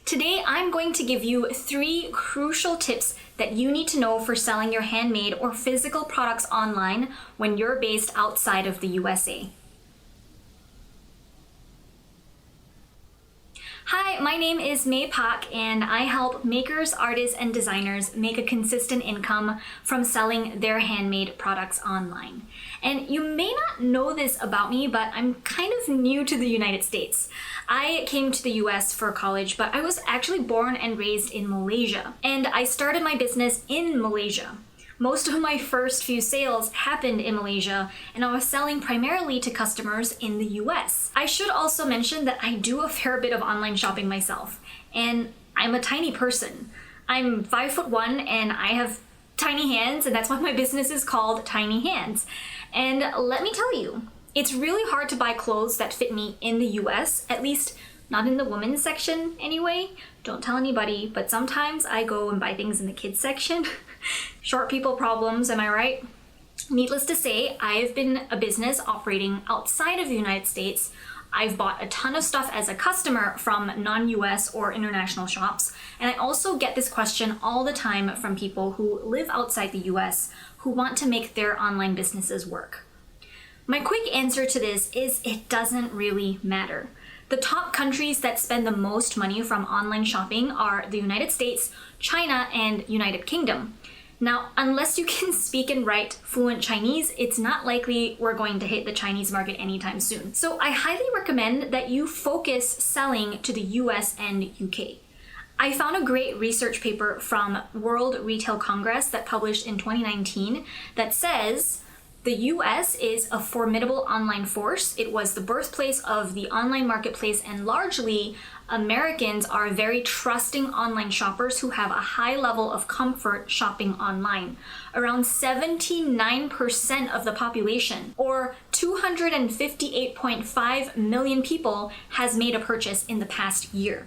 Today, I'm going to give you 3 crucial tips that you need to know for selling your handmade or physical products online when you're based outside of the USA. Hi, my name is May Pak, and I help makers, artists, and designers make a consistent income from selling their handmade products online. And you may not know this about me, but I'm kind of new to the United States. I came to the US for college, but I was actually born and raised in Malaysia. And I started my business in Malaysia. Most of my first few sales happened in Malaysia, and I was selling primarily to customers in the US. I should also mention that I do a fair bit of online shopping myself, and I'm a tiny person. I'm 5'1" and I have tiny hands, and that's why my business is called Tiny Hands. And let me tell you, it's really hard to buy clothes that fit me in the US, at least not in the women's section anyway. Don't tell anybody, but sometimes I go and buy things in the kids section. Short people problems, am I right? Needless to say, I've been a business operating outside of the United States. I've bought a ton of stuff as a customer from non-US or international shops, and I also get this question all the time from people who live outside the US who want to make their online businesses work. My quick answer to this is it doesn't really matter. The top countries that spend the most money from online shopping are the United States, China, and United Kingdom. Now, unless you can speak and write fluent Chinese, it's not likely we're going to hit the Chinese market anytime soon. So I highly recommend that you focus selling to the US and UK. I found a great research paper from World Retail Congress that published in 2019 that says, the US is a formidable online force. It was the birthplace of the online marketplace, and largely Americans are very trusting online shoppers who have a high level of comfort shopping online. Around 79% of the population, or 258.5 million people, has made a purchase in the past year.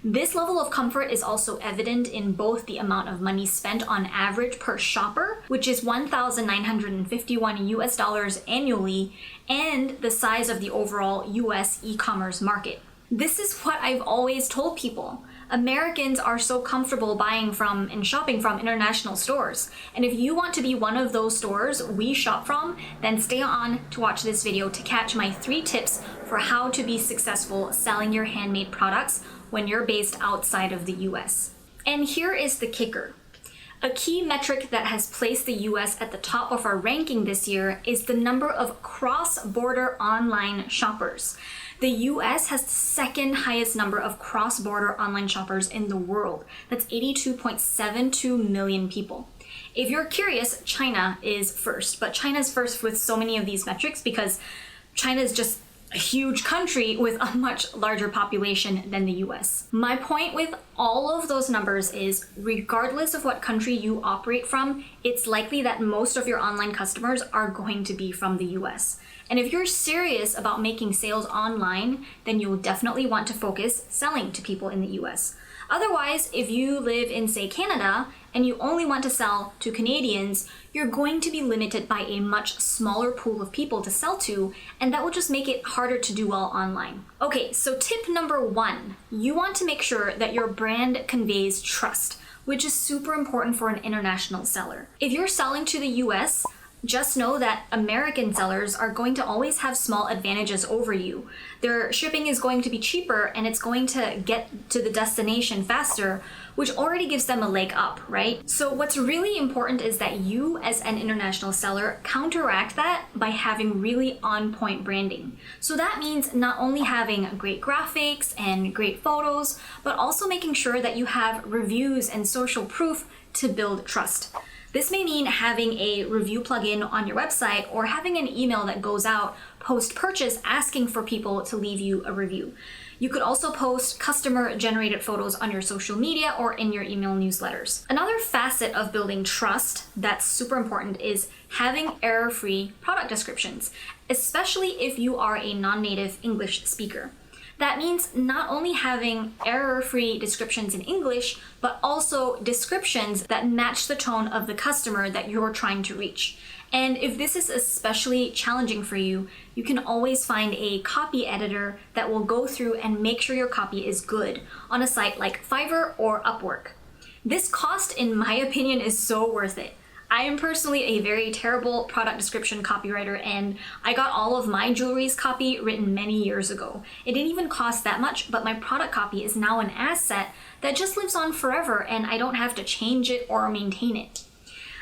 This level of comfort is also evident in both the amount of money spent on average per shopper, which is $1,951 annually, and the size of the overall US e-commerce market. This is what I've always told people. Americans are so comfortable buying from and shopping from international stores. And if you want to be one of those stores we shop from, then stay on to watch this video to catch my 3 tips for how to be successful selling your handmade products when you're based outside of the US. And here is the kicker. A key metric that has placed the US at the top of our ranking this year is the number of cross-border online shoppers. The US has the second highest number of cross-border online shoppers in the world. That's 82.72 million people. If you're curious, China is first, but China's first with so many of these metrics because China is just a huge country with a much larger population than the US. My point with all of those numbers is, regardless of what country you operate from, it's likely that most of your online customers are going to be from the US. And if you're serious about making sales online, then you'll definitely want to focus selling to people in the US. Otherwise, if you live in, say, Canada, and you only want to sell to Canadians, you're going to be limited by a much smaller pool of people to sell to, and that will just make it harder to do well online. Okay, so tip number 1, you want to make sure that your brand conveys trust, which is super important for an international seller. If you're selling to the US, just know that American sellers are going to always have small advantages over you. Their shipping is going to be cheaper, and it's going to get to the destination faster, which already gives them a leg up, right? So what's really important is that you, as an international seller, counteract that by having really on-point branding. So that means not only having great graphics and great photos, but also making sure that you have reviews and social proof to build trust. This may mean having a review plugin on your website or having an email that goes out post-purchase asking for people to leave you a review. You could also post customer-generated photos on your social media or in your email newsletters. Another facet of building trust that's super important is having error-free product descriptions, especially if you are a non-native English speaker. That means not only having error-free descriptions in English, but also descriptions that match the tone of the customer that you're trying to reach. And if this is especially challenging for you, you can always find a copy editor that will go through and make sure your copy is good on a site like Fiverr or Upwork. This cost, in my opinion, is so worth it. I am personally a very terrible product description copywriter, and I got all of my jewelry's copy written many years ago. It didn't even cost that much, but my product copy is now an asset that just lives on forever, and I don't have to change it or maintain it.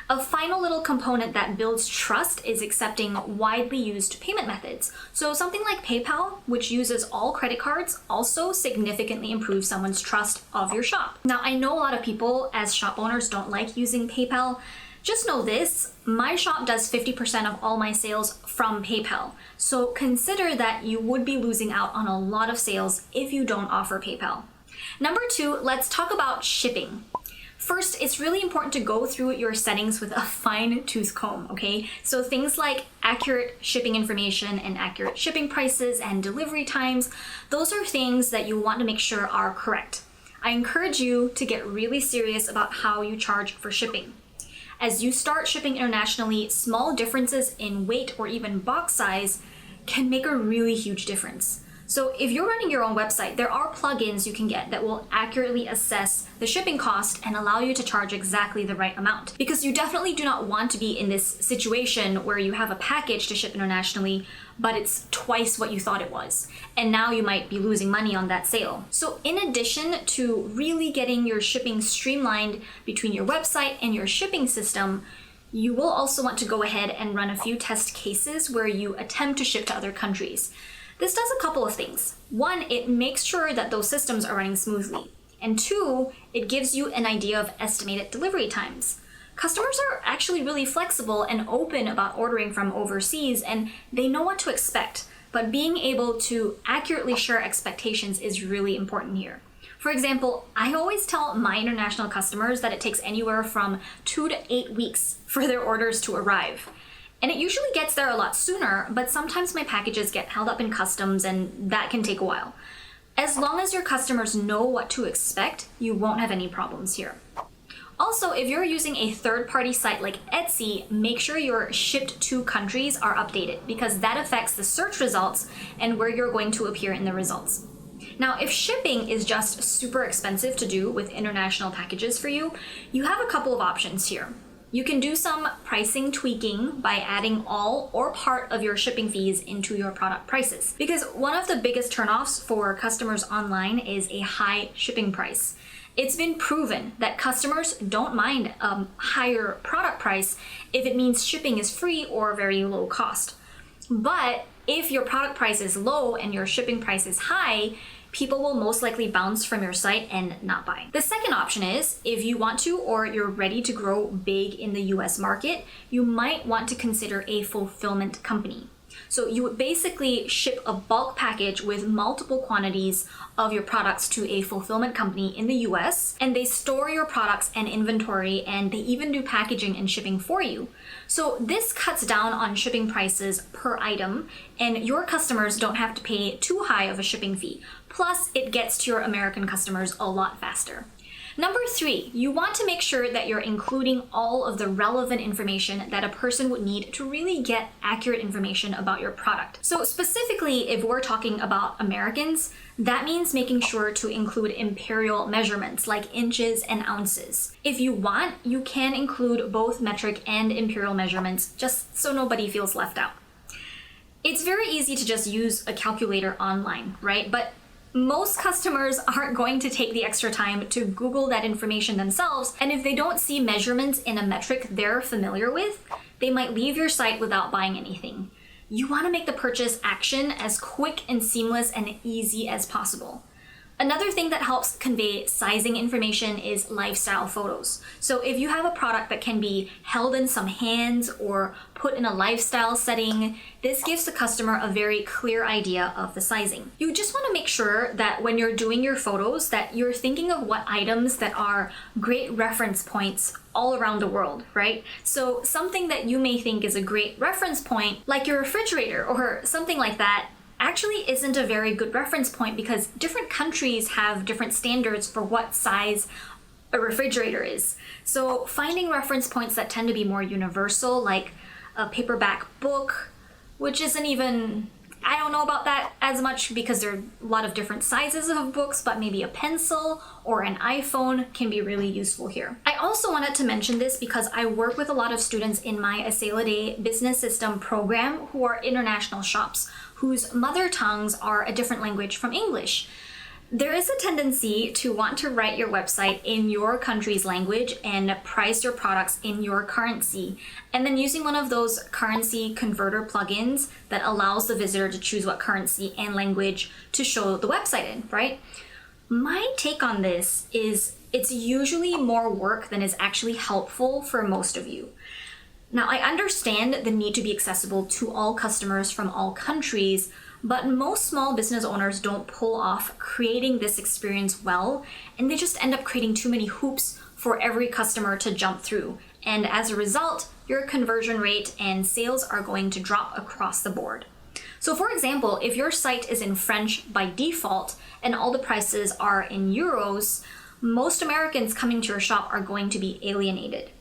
A final little component that builds trust is accepting widely used payment methods. So something like PayPal, which uses all credit cards, also significantly improves someone's trust of your shop. Now, I know a lot of people as shop owners don't like using PayPal. Just know this, my shop does 50% of all my sales from PayPal. So consider that you would be losing out on a lot of sales if you don't offer PayPal. Number 2, let's talk about shipping. First, it's really important to go through your settings with a fine-tooth comb, okay? So things like accurate shipping information and accurate shipping prices and delivery times, those are things that you want to make sure are correct. I encourage you to get really serious about how you charge for shipping. As you start shipping internationally, small differences in weight or even box size can make a really huge difference. So if you're running your own website, there are plugins you can get that will accurately assess the shipping cost and allow you to charge exactly the right amount. Because you definitely do not want to be in this situation where you have a package to ship internationally, but it's twice what you thought it was. And now you might be losing money on that sale. So in addition to really getting your shipping streamlined between your website and your shipping system, you will also want to go ahead and run a few test cases where you attempt to ship to other countries. This does a couple of things. 1, it makes sure that those systems are running smoothly. And 2, it gives you an idea of estimated delivery times. Customers are actually really flexible and open about ordering from overseas, and they know what to expect. But being able to accurately share expectations is really important here. For example, I always tell my international customers that it takes anywhere from 2 to 8 weeks for their orders to arrive. And it usually gets there a lot sooner, but sometimes my packages get held up in customs and that can take a while. As long as your customers know what to expect, you won't have any problems here. Also, if you're using a third-party site like Etsy, make sure your shipped to countries are updated because that affects the search results and where you're going to appear in the results. Now, if shipping is just super expensive to do with international packages for you, you have a couple of options here. You can do some pricing tweaking by adding all or part of your shipping fees into your product prices. Because one of the biggest turnoffs for customers online is a high shipping price. It's been proven that customers don't mind a higher product price if it means shipping is free or very low cost. But if your product price is low and your shipping price is high, people will most likely bounce from your site and not buy. The second option is, if you want to or you're ready to grow big in the US market, you might want to consider a fulfillment company. So you would basically ship a bulk package with multiple quantities of your products to a fulfillment company in the US, and they store your products and inventory, and they even do packaging and shipping for you. So this cuts down on shipping prices per item, and your customers don't have to pay too high of a shipping fee. Plus, it gets to your American customers a lot faster. Number 3, you want to make sure that you're including all of the relevant information that a person would need to really get accurate information about your product. So specifically, if we're talking about Americans, that means making sure to include imperial measurements like inches and ounces. If you want, you can include both metric and imperial measurements just so nobody feels left out. It's very easy to just use a calculator online, right? But most customers aren't going to take the extra time to Google that information themselves, and if they don't see measurements in a metric they're familiar with, they might leave your site without buying anything. You want to make the purchase action as quick and seamless and easy as possible. Another thing that helps convey sizing information is lifestyle photos. So if you have a product that can be held in some hands or put in a lifestyle setting, this gives the customer a very clear idea of the sizing. You just want to make sure that when you're doing your photos that you're thinking of what items that are great reference points all around the world, right? So something that you may think is a great reference point, like your refrigerator or something like that, actually isn't a very good reference point because different countries have different standards for what size a refrigerator is. So finding reference points that tend to be more universal, like a paperback book, which isn't even, I don't know about that as much because there are a lot of different sizes of books, but maybe a pencil or an iPhone can be really useful here. I also wanted to mention this because I work with a lot of students in my A Sale a Day business system program who are international shops whose mother tongues are a different language from English. There is a tendency to want to write your website in your country's language and price your products in your currency, and then using one of those currency converter plugins that allows the visitor to choose what currency and language to show the website in, right? My take on this is it's usually more work than is actually helpful for most of you. Now, I understand the need to be accessible to all customers from all countries, but most small business owners don't pull off creating this experience well, and they just end up creating too many hoops for every customer to jump through. And as a result, your conversion rate and sales are going to drop across the board. So for example, if your site is in French by default and all the prices are in euros, most Americans coming to your shop are going to be alienated.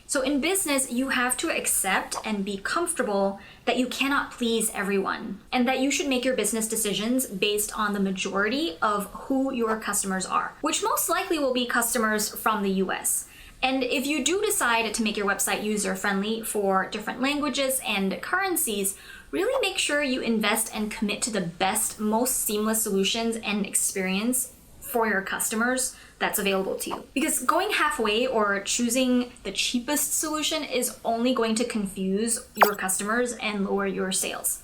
So in business, you have to accept and be comfortable that you cannot please everyone, and that you should make your business decisions based on the majority of who your customers are, which most likely will be customers from the US. And if you do decide to make your website user-friendly for different languages and currencies, really make sure you invest and commit to the best, most seamless solutions and experience for your customers that's available to you. Because going halfway or choosing the cheapest solution is only going to confuse your customers and lower your sales.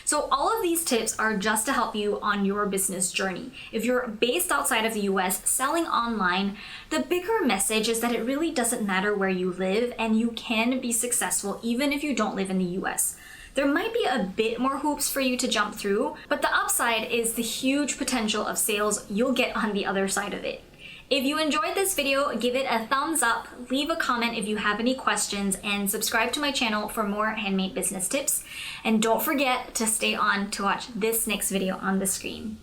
So all of these tips are just to help you on your business journey. If you're based outside of the US selling online, the bigger message is that it really doesn't matter where you live and you can be successful even if you don't live in the US. There might be a bit more hoops for you to jump through, but the upside is the huge potential of sales you'll get on the other side of it. If you enjoyed this video, give it a thumbs up, leave a comment if you have any questions, and subscribe to my channel for more handmade business tips. And don't forget to stay on to watch this next video on the screen.